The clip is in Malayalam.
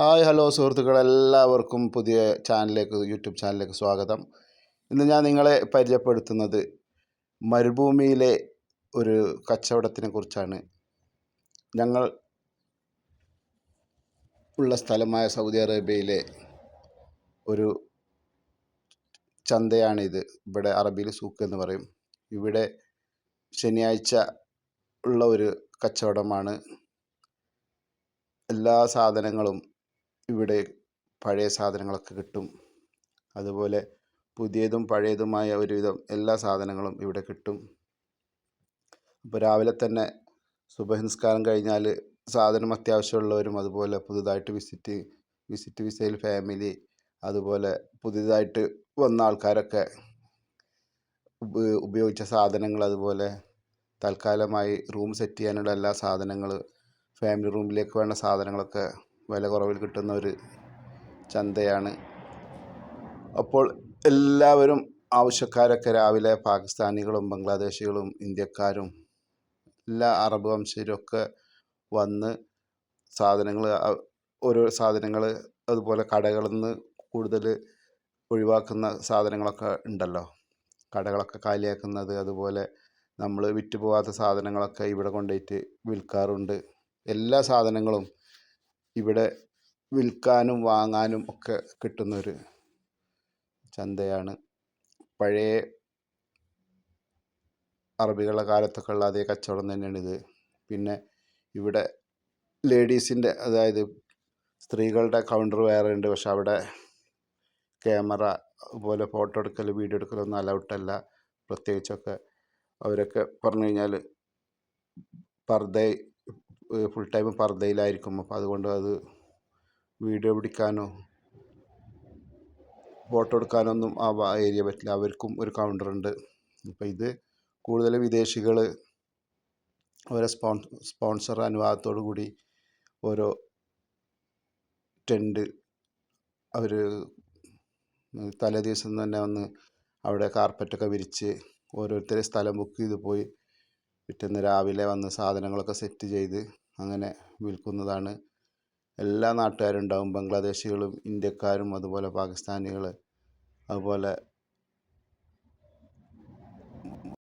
ഹായ് ഹലോ സുഹൃത്തുക്കളെ, എല്ലാവർക്കും പുതിയ യൂട്യൂബ് ചാനലിലേക്ക് സ്വാഗതം. ഇന്ന് ഞാൻ നിങ്ങളെ പരിചയപ്പെടുത്തുന്നത് മരുഭൂമിയിലെ ഒരു കച്ചവടത്തിനെ കുറിച്ചാണ്. ഞങ്ങൾ ഉള്ള സ്ഥലമായ സൗദി അറേബ്യയിലെ ഒരു ചന്തയാണിത്. ഇവിടെ അറബിയിൽ സൂക്ക് എന്ന് പറയും. ഇവിടെ ശനിയാഴ്ച ഉള്ള ഒരു കച്ചവടമാണ്. എല്ലാ സാധനങ്ങളും ഇവിടെ പഴയ സാധനങ്ങളൊക്കെ കിട്ടും. അതുപോലെ പുതിയതും പഴയതുമായ ഒരുവിധം എല്ലാ സാധനങ്ങളും ഇവിടെ കിട്ടും. ഇപ്പോൾ രാവിലെ തന്നെ സുബഹി നിസ്കാരം കഴിഞ്ഞാൽ സാധനം അത്യാവശ്യമുള്ളവരും അതുപോലെ പുതുതായിട്ട് വിസിറ്റ് വിസയിൽ ഫാമിലി, അതുപോലെ പുതിയതായിട്ട് വന്ന ആൾക്കാരൊക്കെ ഉപയോഗിച്ച സാധനങ്ങൾ, അതുപോലെ തൽക്കാലമായി റൂം സെറ്റ് ചെയ്യാനുള്ള എല്ലാ സാധനങ്ങൾ, ഫാമിലി റൂമിലേക്ക് വേണ്ട സാധനങ്ങളൊക്കെ വില കുറവിൽ കിട്ടുന്ന ഒരു ചന്തയാണ്. അപ്പോൾ എല്ലാവരും ആവശ്യക്കാരൊക്കെ രാവിലെ പാകിസ്ഥാനികളും ബംഗ്ലാദേശികളും ഇന്ത്യക്കാരും എല്ലാ അറബ് വംശജരും ഒക്കെ വന്ന് ഓരോ സാധനങ്ങൾ, അതുപോലെ കടകളിൽ നിന്ന് കൂടുതൽ ഒഴിവാക്കുന്ന സാധനങ്ങളൊക്കെ ഉണ്ടല്ലോ, കടകളൊക്കെ കാലിയാക്കുന്നത്, അതുപോലെ നമ്മൾ വിറ്റ് പോകാത്ത സാധനങ്ങളൊക്കെ ഇവിടെ കൊണ്ടുപോയിട്ട് വിൽക്കാറുണ്ട്. എല്ലാ സാധനങ്ങളും ഇവിടെ വിൽക്കാനും വാങ്ങാനും ഒക്കെ കിട്ടുന്നൊരു ചന്തയാണ്. പഴയ അറബികളുടെ കാലത്തൊക്കെ ഉള്ള അതേ കച്ചവടം തന്നെയാണിത്. പിന്നെ ഇവിടെ ലേഡീസിൻ്റെ, അതായത് സ്ത്രീകളുടെ കൗണ്ടർ വേറെ ഉണ്ട്. പക്ഷെ അവിടെ ക്യാമറ, അതുപോലെ ഫോട്ടോ എടുക്കൽ, വീഡിയോ എടുക്കലൊന്നും അലൗട്ടല്ല. പ്രത്യേകിച്ചൊക്കെ അവരൊക്കെ പറഞ്ഞു കഴിഞ്ഞാൽ ഫുൾ ടൈം പർദ്ദയിലായിരിക്കും. അപ്പോൾ അതുകൊണ്ട് അത് വീഡിയോ പിടിക്കാനോ ഫോട്ടോ എടുക്കാനൊന്നും ആ ഏരിയ പറ്റില്ല. അവർക്കും ഒരു കൗണ്ടറുണ്ട്. അപ്പോൾ ഇത് കൂടുതൽ വിദേശികൾ അവരെ സ്പോൺസർ അനുവാദത്തോടു കൂടി ഓരോ ടെൻറ്റ് അവർ തലേ ദിവസം തന്നെ വന്ന് അവിടെ കാർപ്പറ്റൊക്കെ വിരിച്ച് ഓരോരുത്തരെ സ്ഥലം ബുക്ക് ചെയ്ത് പോയി പിറ്റേന്ന് രാവിലെ വന്ന് സാധനങ്ങളൊക്കെ സെറ്റ് ചെയ്ത് അങ്ങനെ വിൽക്കുന്നതാണ്. എല്ലാ നാട്ടുകാരും ഉണ്ടാവും, ബംഗ്ലാദേശികളും ഇന്ത്യക്കാരും അതുപോലെ പാകിസ്ഥാനികൾ, അതുപോലെ